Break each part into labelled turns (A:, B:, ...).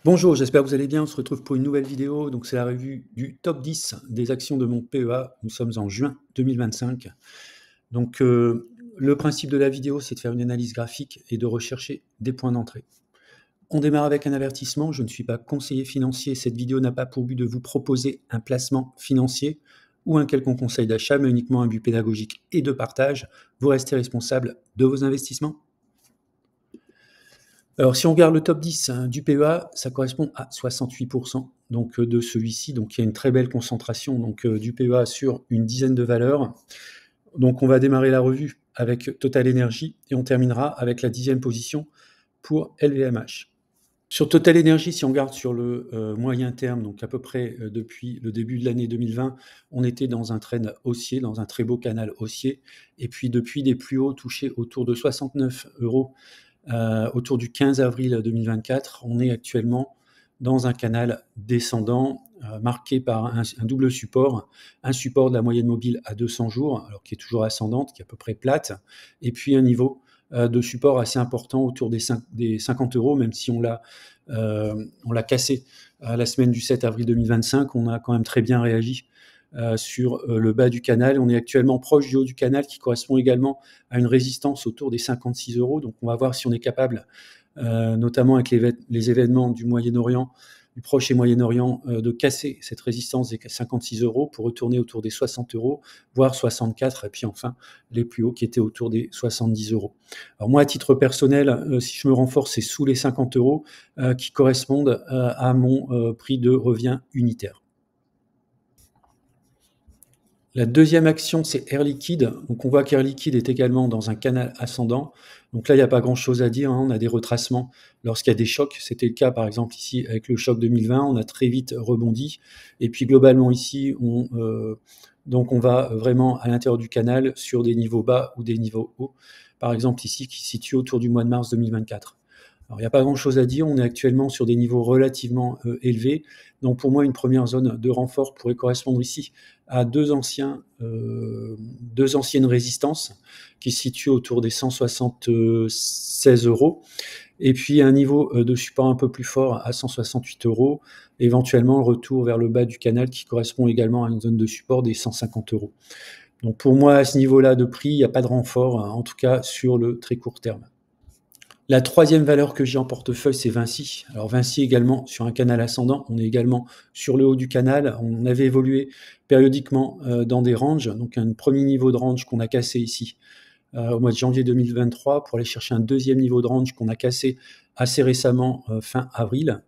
A: Bonjour, j'espère que vous allez bien. On se retrouve pour une nouvelle vidéo. Donc, c'est la revue du top 10 des actions de mon PEA. Nous sommes en juin 2025. Donc, le principe de la vidéo, c'est de faire une analyse graphique et de rechercher des points d'entrée. On démarre avec un avertissement. Je ne suis pas conseiller financier. Cette vidéo n'a pas pour but de vous proposer un placement financier ou un quelconque conseil d'achat, mais uniquement un but pédagogique et de partage. Vous restez responsable de vos investissements. Alors, si on regarde le top 10 du PEA, ça correspond à 68% donc, de celui-ci. Donc, il y a une très belle concentration donc, du PEA sur une dizaine de valeurs. Donc, on va démarrer la revue avec Total Energy et on terminera avec la 10e position pour LVMH. Sur Total Energy, si on regarde sur le moyen terme, donc à peu près depuis le début de l'année 2020, on était dans un trend haussier, dans un très beau canal haussier. Et puis, depuis des plus hauts touchés autour de 69 euros, autour du 15 avril 2024, on est actuellement dans un canal descendant marqué par un double support, un support de la moyenne mobile à 200 jours, alors qui est toujours ascendante, qui est à peu près plate, et puis un niveau de support assez important autour des 50 euros, même si on l'a cassé la semaine du 7 avril 2025, on a quand même très bien réagi sur le bas du canal. On est actuellement proche du haut du canal qui correspond également à une résistance autour des 56 euros. Donc on va voir si on est capable, notamment avec les événements du Moyen-Orient, du Proche et Moyen-Orient, de casser cette résistance des 56 euros pour retourner autour des 60 euros, voire 64, et puis enfin les plus hauts qui étaient autour des 70 euros. Alors moi, à titre personnel, si je me renforce, c'est sous les 50 euros qui correspondent à mon prix de revient unitaire. La deuxième action, c'est Air Liquide. Donc on voit qu'Air Liquide est également dans un canal ascendant. Donc là, il n'y a pas grand-chose à dire, hein. On a des retracements lorsqu'il y a des chocs. C'était le cas, par exemple, ici avec le choc 2020. On a très vite rebondi. Et puis globalement, ici, donc on va vraiment à l'intérieur du canal sur des niveaux bas ou des niveaux hauts. Par exemple, ici, qui se situe autour du mois de mars 2024. Alors, il n'y a pas grand-chose à dire. On est actuellement sur des niveaux relativement élevés. Donc, pour moi, une première zone de renfort pourrait correspondre ici à deux anciennes résistances qui se situent autour des 176 euros. Et puis, un niveau de support un peu plus fort à 168 euros. Éventuellement, le retour vers le bas du canal qui correspond également à une zone de support des 150 euros. Donc, pour moi, à ce niveau-là de prix, il n'y a pas de renfort, en tout cas sur le très court terme. La troisième valeur que j'ai en portefeuille, c'est Vinci. Alors Vinci également sur un canal ascendant, on est également sur le haut du canal. On avait évolué périodiquement dans des ranges, donc un premier niveau de range qu'on a cassé ici au mois de janvier 2023 pour aller chercher un deuxième niveau de range qu'on a cassé assez récemment fin avril.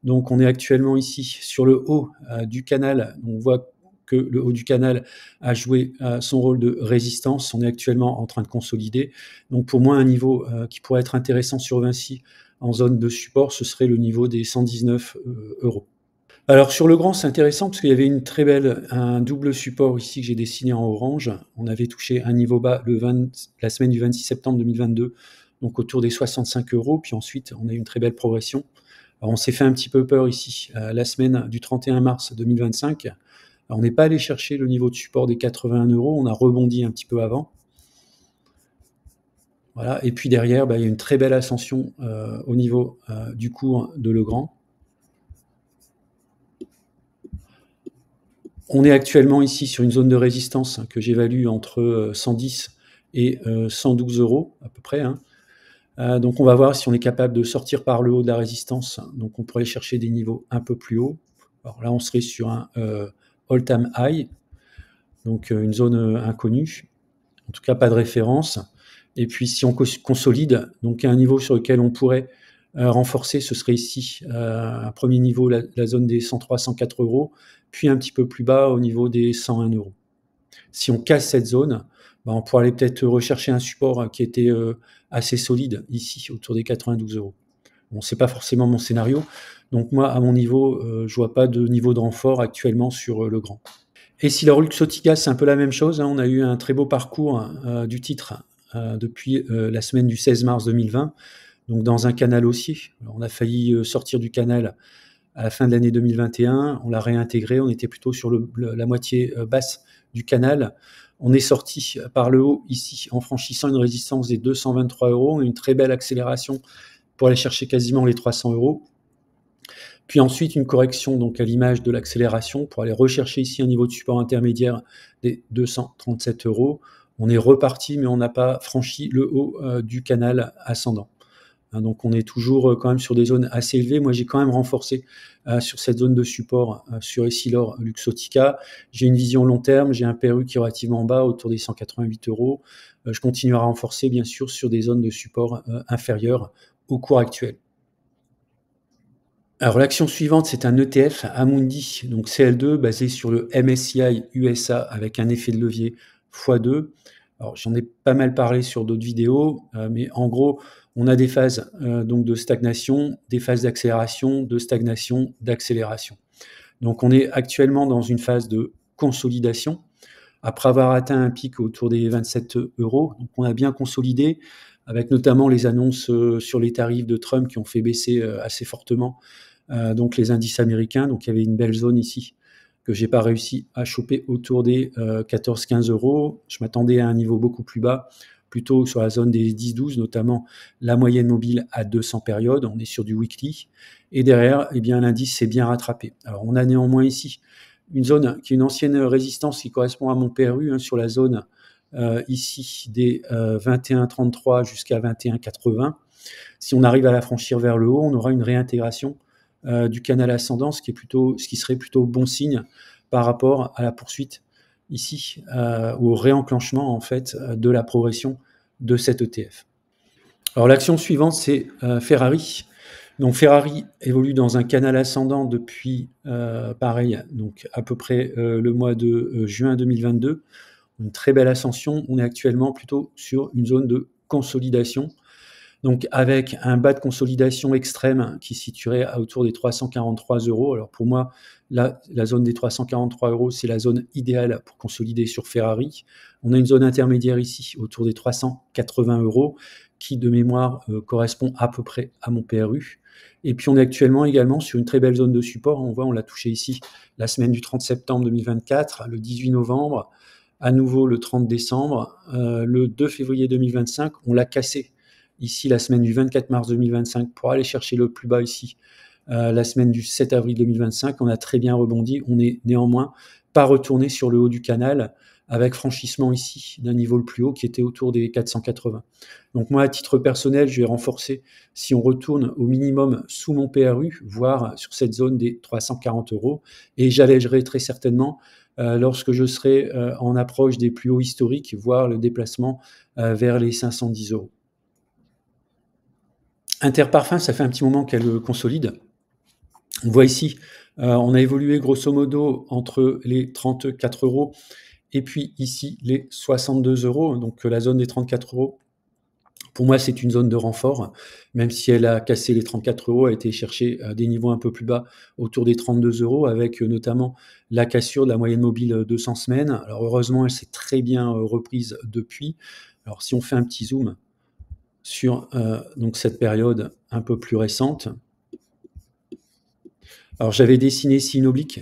A: Donc on est actuellement ici sur le haut du canal. On voit que le haut du canal a joué son rôle de résistance. On est actuellement en train de consolider. Donc pour moi, un niveau qui pourrait être intéressant sur Vinci en zone de support, ce serait le niveau des 119 euros. Alors sur le grand, c'est intéressant parce qu'il y avait un double support ici que j'ai dessiné en orange. On avait touché un niveau bas la semaine du 26 septembre 2022, donc autour des 65 euros. Puis ensuite, on a eu une très belle progression. Alors, on s'est fait un petit peu peur ici la semaine du 31 mars 2025. Alors, on n'est pas allé chercher le niveau de support des 81 euros. On a rebondi un petit peu avant. Voilà. Et puis derrière, il y a une très belle ascension au niveau du cours de Legrand. On est actuellement ici sur une zone de résistance que j'évalue entre 110 et 112 euros à peu près, hein. Donc on va voir si on est capable de sortir par le haut de la résistance. Donc on pourrait chercher des niveaux un peu plus hauts. Alors là, on serait sur un all-time high, donc une zone inconnue, en tout cas pas de référence. Et puis si on consolide, donc un niveau sur lequel on pourrait renforcer, ce serait ici un premier niveau, la zone des 103-104 euros, puis un petit peu plus bas au niveau des 101 euros. Si on casse cette zone, on pourrait aller peut-être rechercher un support qui était assez solide ici, autour des 92 euros. Bon, c'est pas forcément mon scénario. Donc moi, à mon niveau, je vois pas de niveau de renfort actuellement sur le grand. Et si le Luxottica, c'est un peu la même chose, hein, on a eu un très beau parcours du titre depuis la semaine du 16 mars 2020, donc dans un canal haussier. Alors, on a failli sortir du canal à la fin de l'année 2021, on l'a réintégré, on était plutôt sur la moitié basse du canal. On est sorti par le haut ici en franchissant une résistance des 223 euros, une très belle accélération pour aller chercher quasiment les 300 euros. Puis ensuite, une correction donc à l'image de l'accélération pour aller rechercher ici un niveau de support intermédiaire des 237 €. On est reparti, mais on n'a pas franchi le haut du canal ascendant. Donc on est toujours quand même sur des zones assez élevées. Moi, j'ai quand même renforcé sur cette zone de support sur Essilor Luxottica. J'ai une vision long terme, j'ai un PRU qui est relativement bas, autour des 188 €. Je continue à renforcer, bien sûr, sur des zones de support inférieures au cours actuel. Alors l'action suivante, c'est un ETF Amundi, donc CL2, basé sur le MSCI USA avec un effet de levier x2. Alors j'en ai pas mal parlé sur d'autres vidéos, mais en gros, on a des phases donc de stagnation, des phases d'accélération, de stagnation, d'accélération. Donc on est actuellement dans une phase de consolidation. Après avoir atteint un pic autour des 27 €, donc on a bien consolidé, avec notamment les annonces sur les tarifs de Trump qui ont fait baisser assez fortement donc les indices américains. Donc il y avait une belle zone ici que j'ai pas réussi à choper autour des 14-15 €. Je m'attendais à un niveau beaucoup plus bas, plutôt sur la zone des 10-12, notamment la moyenne mobile à 200 périodes. On est sur du weekly. Et derrière, eh bien, l'indice s'est bien rattrapé. Alors on a néanmoins ici une zone qui est une ancienne résistance qui correspond à mon PRU sur la zone ici des 21,33 jusqu'à 21,80. Si on arrive à la franchir vers le haut, on aura une réintégration du canal ascendant, ce qui serait plutôt bon signe par rapport à la poursuite ici, au réenclenchement en fait de la progression de cet ETF. Alors l'action suivante, c'est Ferrari. Donc Ferrari évolue dans un canal ascendant depuis pareil, donc à peu près le mois de juin 2022. Une très belle ascension. On est actuellement plutôt sur une zone de consolidation. Donc avec un bas de consolidation extrême qui se situerait autour des 343 €. Alors pour moi, la zone des 343 €, c'est la zone idéale pour consolider sur Ferrari. On a une zone intermédiaire ici autour des 380 € qui, de mémoire, correspond à peu près à mon PRU. Et puis on est actuellement également sur une très belle zone de support. On voit, on l'a touché ici la semaine du 30 septembre 2024, le 18 novembre, à nouveau le 30 décembre, le 2 février 2025, on l'a cassé ici la semaine du 24 mars 2025 pour aller chercher le plus bas ici la semaine du 7 avril 2025. On a très bien rebondi. On est néanmoins pas retourné sur le haut du canal avec franchissement ici d'un niveau le plus haut qui était autour des 480. Donc moi, à titre personnel, je vais renforcer si on retourne au minimum sous mon PRU, voire sur cette zone des 340 €. Et j'allégerai très certainement lorsque je serai en approche des plus hauts historiques, voire le déplacement vers les 510 €. Interparfums, ça fait un petit moment qu'elle consolide. On voit ici, on a évolué grosso modo entre les 34 € et puis ici les 62 €. Donc la zone des 34 €, pour moi, c'est une zone de renfort, même si elle a cassé les 34 €, a été chercher des niveaux un peu plus bas autour des 32 € avec notamment la cassure de la moyenne mobile 200 semaines. Alors heureusement, elle s'est très bien reprise depuis. Alors si on fait un petit zoom sur donc cette période un peu plus récente. Alors j'avais dessiné ici une oblique,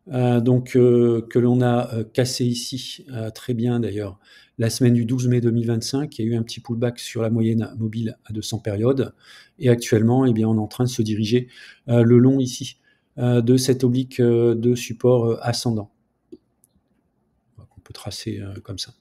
A: donc que l'on a cassé ici très bien d'ailleurs la semaine du 12 mai 2025. Il y a eu un petit pullback sur la moyenne mobile à 200 périodes et actuellement, eh bien, on est en train de se diriger le long ici de cette oblique de support ascendant. On peut tracer comme ça.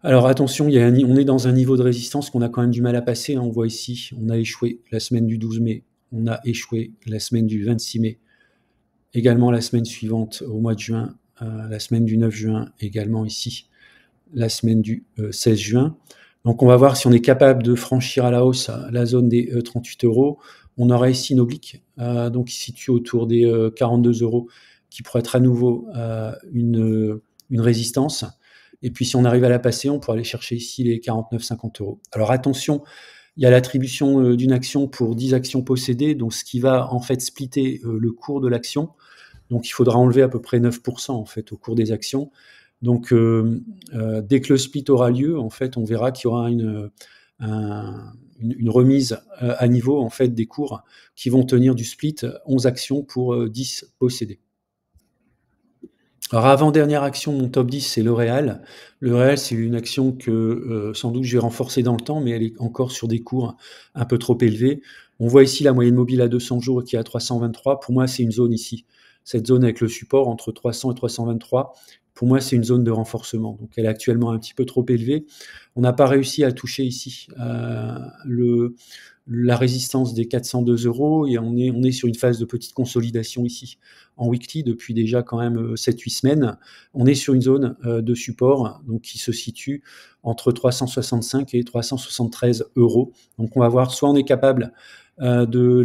A: Alors attention, on est dans un niveau de résistance qu'on a quand même du mal à passer. On voit ici, on a échoué la semaine du 12 mai, on a échoué la semaine du 26 mai, également la semaine suivante au mois de juin, la semaine du 9 juin, également ici, la semaine du 16 juin. Donc on va voir si on est capable de franchir à la hausse la zone des 38 €. On aura ici une oblique, donc qui se situe autour des 42 €, qui pourrait être à nouveau une résistance. Et puis si on arrive à la passer, on pourra aller chercher ici les 49-50 €. Alors attention, il y a l'attribution d'une action pour 10 actions possédées, donc ce qui va en fait splitter le cours de l'action. Donc il faudra enlever à peu près 9% en fait au cours des actions. Donc dès que le split aura lieu, en fait, on verra qu'il y aura une remise à niveau en fait des cours qui vont tenir du split 11 actions pour 10 possédées. Alors avant-dernière action de mon top 10, c'est L'Oréal. L'Oréal, c'est une action que sans doute je vais renforcer dans le temps, mais elle est encore sur des cours un peu trop élevés. On voit ici la moyenne mobile à 200 jours qui est à 323. Pour moi, c'est une zone ici. Cette zone avec le support entre 300 et 323, pour moi, c'est une zone de renforcement. Donc, elle est actuellement un petit peu trop élevée. On n'a pas réussi à toucher ici la résistance des 402 € et on est sur une phase de petite consolidation ici en weekly depuis déjà quand même 7-8 semaines. On est sur une zone de support donc qui se situe entre 365 et 373 €. Donc on va voir, soit on est capable de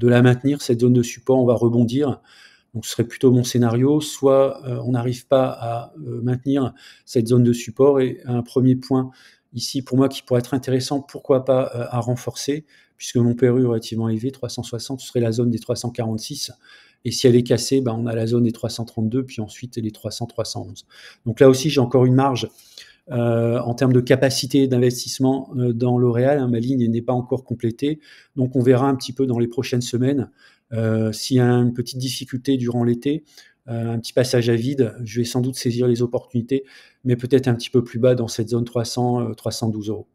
A: la maintenir, cette zone de support, on va rebondir. Donc ce serait plutôt mon scénario, soit on n'arrive pas à maintenir cette zone de support et un premier point ici pour moi qui pourrait être intéressant, pourquoi pas à renforcer, puisque mon PRU est relativement élevé, 360, ce serait la zone des 346. Et si elle est cassée, on a la zone des 332, puis ensuite les 300-311. Donc là aussi, j'ai encore une marge en termes de capacité d'investissement dans L'Oréal. Ma ligne n'est pas encore complétée, donc on verra un petit peu dans les prochaines semaines. S'il y a une petite difficulté durant l'été, un petit passage à vide, je vais sans doute saisir les opportunités, mais peut-être un petit peu plus bas dans cette zone 300-312 €.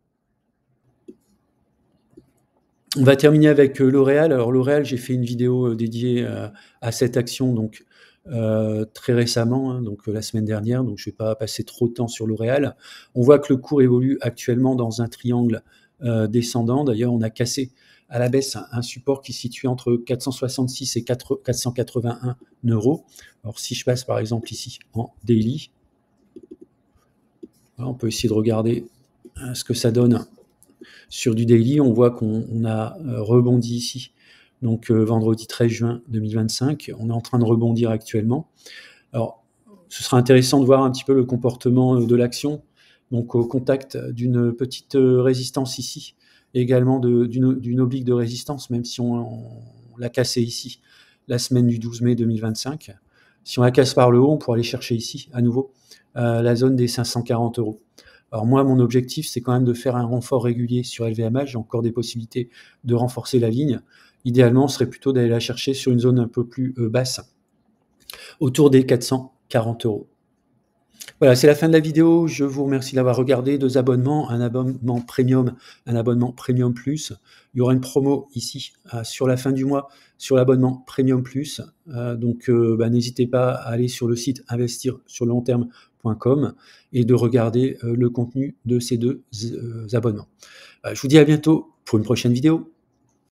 A: On va terminer avec L'Oréal. Alors L'Oréal, j'ai fait une vidéo dédiée à cette action donc très récemment, hein, donc la semaine dernière, donc je ne vais pas passer trop de temps sur L'Oréal. On voit que le cours évolue actuellement dans un triangle descendant. D'ailleurs, on a cassé à la baisse un support qui se situe entre 466 et 481 €. Alors si je passe par exemple ici en daily, voilà, on peut essayer de regarder ce que ça donne sur du daily. On voit qu'on a rebondi ici, donc vendredi 13 juin 2025. On est en train de rebondir actuellement. Alors, ce sera intéressant de voir un petit peu le comportement de l'action, donc au contact d'une petite résistance ici, et également d'une oblique de résistance, même si on l'a cassé ici la semaine du 12 mai 2025. Si on la casse par le haut, on pourra aller chercher ici, à nouveau, la zone des 540 €. Alors moi, mon objectif, c'est quand même de faire un renfort régulier sur LVMH. J'ai encore des possibilités de renforcer la ligne. Idéalement, ce serait plutôt d'aller la chercher sur une zone un peu plus basse, autour des 440 €. Voilà, c'est la fin de la vidéo. Je vous remercie d'avoir regardé. 2 abonnements, un abonnement premium, un abonnement premium plus. Il y aura une promo ici sur la fin du mois sur l'abonnement premium plus. Donc n'hésitez pas à aller sur le site investirsurlongterme.com et de regarder le contenu de ces 2 abonnements. Je vous dis à bientôt pour une prochaine vidéo.